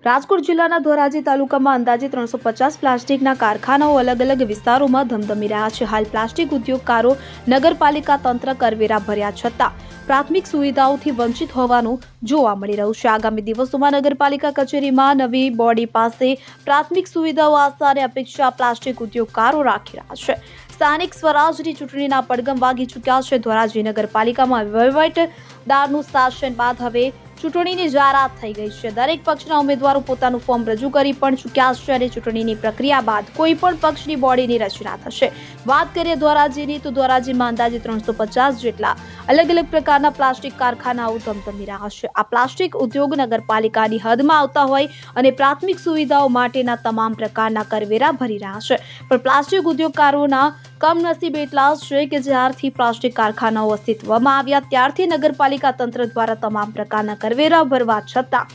રાજકોટ જિલ્લાના ધોરાજી તાલુકામાં અંદાજે 350 પ્લાસ્ટિકના કારખાનાઓ અલગ અલગ વિસ્તારોમાં ધમધમી રહ્યા છે। હાલ પ્લાસ્ટિક ઉદ્યોગકારો નગરપાલિકા તંત્ર કરવેરા ભર્યા છતાં પ્રાથમિક સુવિધાઓથી વંચિત હોવાનું જોવા મળી રહ્યું છે। આગામી દિવસોમાં નગરપાલિકા કચેરીમાં નવી બોડી પાસે પ્રાથમિક સુવિધાઓ આશા અને અપેક્ષા પ્લાસ્ટિક ઉદ્યોગકારો રાખી રહ્યા છે। સ્થાનિક સ્વરાજની ચૂંટણીના પડઘમ વાગી ચૂક્યા છે। ધોરાજી નગરપાલિકામાં વહીવટદારનું શાસન બાદ હવે ચૂંટણીની જાહેરાત થઈ ગઈ છે। દરેક પક્ષના ઉમેદવારો પોતાનું ફોર્મ રજૂ કરી પણ ચૂક્યા છે અને ચૂંટણીની પ્રક્રિયા બાદ કોઈ પણ પક્ષની બોડીની રચના થશે। વાત કરીએ ધોરાજીની તો ધોરાજીમાં અંદાજે 350 જેટલા અલગ અલગ પ્રકારના પ્લાસ્ટિક કારખાનાઓ ધમધમી રહ્યા છે। આ પ્લાસ્ટિક ઉદ્યોગ નગરપાલિકાની હદમાં આવતા હોય અને પ્રાથમિક સુવિધાઓ માટેના તમામ પ્રકારના કરવેરા ભરી રહ્યા છે, પણ પ્લાસ્ટિક ઉદ્યોગકારોના કમનસીબ એટલા છે કે જ્યારથી પ્લાસ્ટિક કારખાનાઓ અસ્તિત્વમાં આવ્યા ત્યારથી નગરપાલિકા તંત્ર દ્વારા તમામ પ્રકારના કરવેરા ભરવા છતાં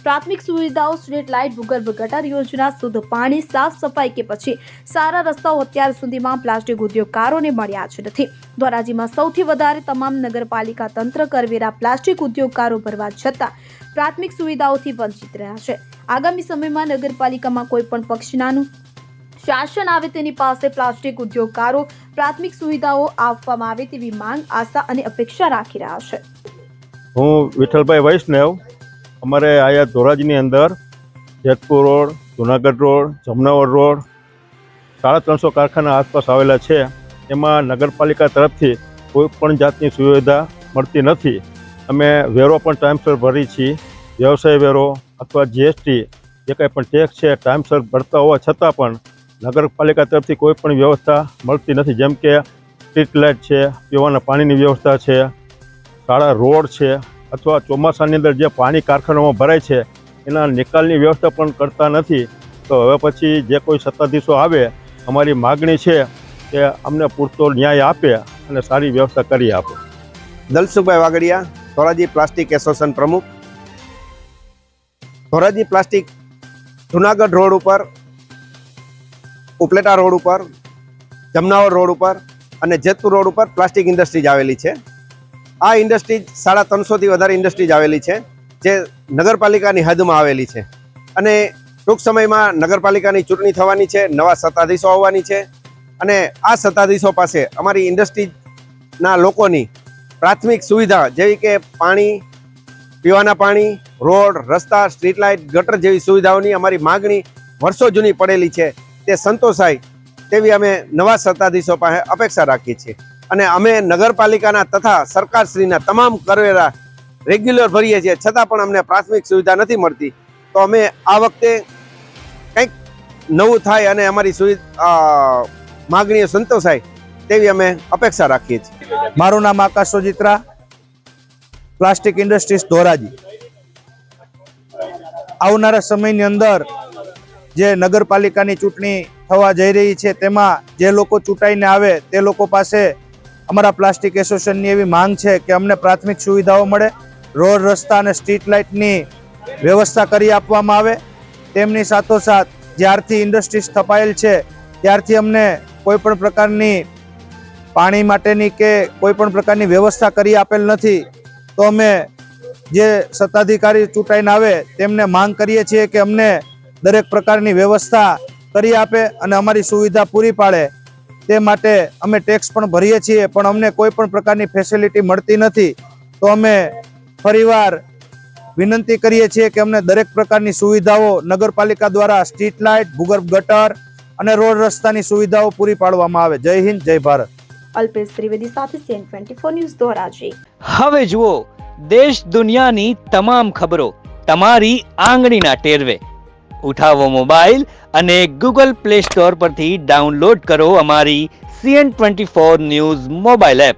પ્રાથમિક સુવિધાઓ સ્ટ્રીટ લાઇટ, ભૂગર્ભ ગટર યોજના, શુદ્ધ પાણી, સાફ સફાઈ કે પછી સારા રસ્તાઓ અત્યાર સુધીમાં પ્લાસ્ટિક ઉદ્યોગકારોને મળ્યા જ નથી। ધોરાજીમાં સૌથી વધારે તમામ નગરપાલિકા તંત્ર કરવેરા પ્લાસ્ટિક ઉદ્યોગકારો ભરવા છતાં પ્રાથમિક સુવિધાઓથી વંચિત રહ્યા છે। આગામી સમયમાં નગરપાલિકામાં કોઈ પણ પક્ષનાનું શાસન આવે તેની પાસે પ્લાસ્ટિક ઉદ્યોગકારો પ્રાથમિક સુવિધાઓ આપવામાં આવે તેવી માંગ, આશા અને અપેક્ષા રાખી રહ્યા છે। હું વિઠ્ઠલભાઈ વૈષ્ણવ, અમારે આયા ધોરાજીની અંદર Jetpur road, Junagadh road, Jamnavar road 350 કારખાના આસપાસ આવેલા છે। એમાં નગરપાલિકા તરફથી કોઈ પણ જાતની સુવિધા મળતી નથી। અમે વેરો પણ ટાઈમસર ભરી છીએ, વ્યવસાય વેરો અથવા જીએસટી જે કંઈ પણ ટેક્સ છે ટાઈમસર ભરતા હોવા છતાં પણ નગરપાલિકા તરફથી કોઈ પણ વ્યવસ્થા મળતી નથી। જેમ કે સ્ટ્રીટ લાઇટ છે, પીવાના પાણીની વ્યવસ્થા છે, સારા રોડ છે, અથવા ચોમાસાની અંદર જે પાણી કારખાનામાં ભરાય છે એના નિકાલની વ્યવસ્થા પણ કરતા નથી। તો હવે પછી જે કોઈ સત્તાધીશો આવે, અમારી માગણી છે કે અમને પૂરતો ન્યાય આપે અને સારી વ્યવસ્થા કરી આપે। દલસુખભાઈ વાગડિયા, ધોરાજી પ્લાસ્ટિક એસોસિએશન પ્રમુખ। ધોરાજી પ્લાસ્ટિક જુનાગઢ રોડ ઉપર, ઉપલેટા રોડ ઉપર, જમનાવર રોડ ઉપર અને જેતપુર રોડ ઉપર પ્લાસ્ટિક ઇન્ડસ્ટ્રીઝ આવેલી છે। આ ઇન્ડસ્ટ્રીઝ 350થી વધારે ઇન્ડસ્ટ્રીઝ આવેલી છે જે નગરપાલિકાની હદમાં આવેલી છે અને ટૂંક સમયમાં નગરપાલિકાની ચૂંટણી થવાની છે, નવા સત્તાધીશો આવવાની છે અને આ સત્તાધીશો પાસે અમારી ઇન્ડસ્ટ્રીઝના લોકોની પ્રાથમિક સુવિધા જેવી કે પાણી, પીવાના પાણી, રોડ, રસ્તા, સ્ટ્રીટ લાઇટ, ગટર જેવી સુવિધાઓની અમારી માગણી વર્ષો જૂની પડેલી છે તે સંતોષાય તેવી અમે નવા સત્તાધીશો પાસે અપેક્ષા રાખીએ છીએ અને અમે નગરપાલિકાના તથા સરકારશ્રીના તમામ કરવેરા રેગ્યુલર ભરીએ છીએ છતાં પણ અમને પ્રાથમિક સુવિધા નથી મળતી। તો અમે આ વખતે કંઈક નવું થાય અને અમારી માગણીઓ સંતોષાય તેવી અમે અપેક્ષા રાખીએ છીએ। મારું નામ આકાશ સોજિત્રા, પ્લાસ્ટિક ઇન્ડસ્ટ્રીઝ ધોરાજી। આવનારા સમયની અંદર જે નગરપાલિકાની ચૂંટણી થવા જઈ રહી છે તેમાં જે લોકો ચૂંટાઈને આવે તે લોકો પાસે અમારા પ્લાસ્ટિક એસોસિએશનની એવી માંગ છે કે અમને પ્રાથમિક સુવિધાઓ મળે, રોડ, રસ્તા અને સ્ટ્રીટ લાઇટની વ્યવસ્થા કરી આપવામાં આવે। તેમની સાથોસાથ જ્યારથી ઇન્ડસ્ટ્રી સ્થપાયેલ છે ત્યારથી અમને કોઈ પણ પ્રકારની પાણી માટેની કે કોઈ પણ પ્રકારની વ્યવસ્થા કરી આપેલ નથી। તો અમે જે સત્તાધિકારી ચૂંટાઈને આવે તેમને માંગ કરીએ છીએ કે અમને દરેક પ્રકારની વ્યવસ્થા કરી આપે અને અમારી સુવિધા પૂરી પાડે। તે માટે અમે ટેક્સ પણ ભરીએ છીએ પણ અમને કોઈ પણ પ્રકારની ફેસિલિટી મળતી નથી। તો અમે ફરીવાર વિનંતી કરીએ છીએ કે અમને દરેક પ્રકારની સુવિધાઓ નગરપાલિકા દ્વારા સ્ટ્રીટ લાઇટ, ભૂગર્ભ ગટર અને રોડ રસ્તાની સુવિધાઓ પૂરી પાડવામાં આવે। જય હિન્દ, જય ભારત। અલ્પેશ ત્રિવેદી સાથે CN24 ન્યૂઝ ધોરાજી। હવે જુઓ દેશ દુનિયાની તમામ ખબરો તમારી આંગળીના ટેરવે। ઉઠાવો મોબાઈલ અને Google Play Store પરથી ડાઉનલોડ કરો અમારી CN24 ન્યૂઝ મોબાઈલ એપ।